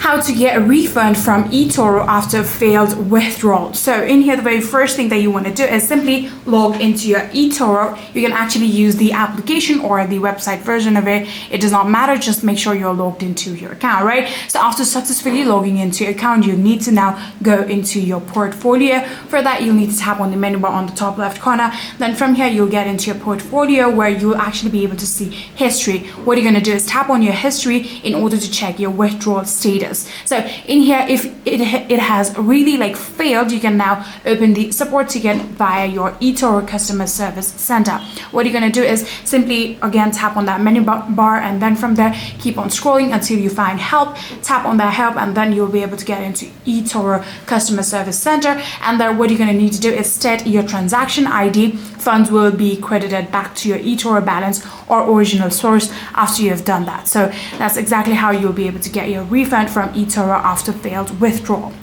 how to get a refund from eToro after failed withdrawal. So in here, the very first thing that you want to do is simply log into your eToro. You can actually use the application or the website version of it. It does not matter. Just make sure you're logged into your account, right? So after successfully logging into your account, you need to now go into your portfolio. For that, you'll need to tap on the menu bar on the top left corner. Then from here, you'll get into your portfolio where you'll actually be able to see history. What you're going to do is tap on your history in order to check your withdrawal status. So in here, if it has really failed, you can now open the support ticket via your eToro customer service center. What you're going to do is simply again tap on that menu bar, and then from there keep on scrolling until you find help. Tap on that help, and then you'll be able to get into eToro customer service center. And there, what you're going to need to do is set your transaction ID. Funds will be credited back to your eToro balance or original source after you have done that. So that's exactly how you'll be able to get your refund from eToro after failed withdrawal.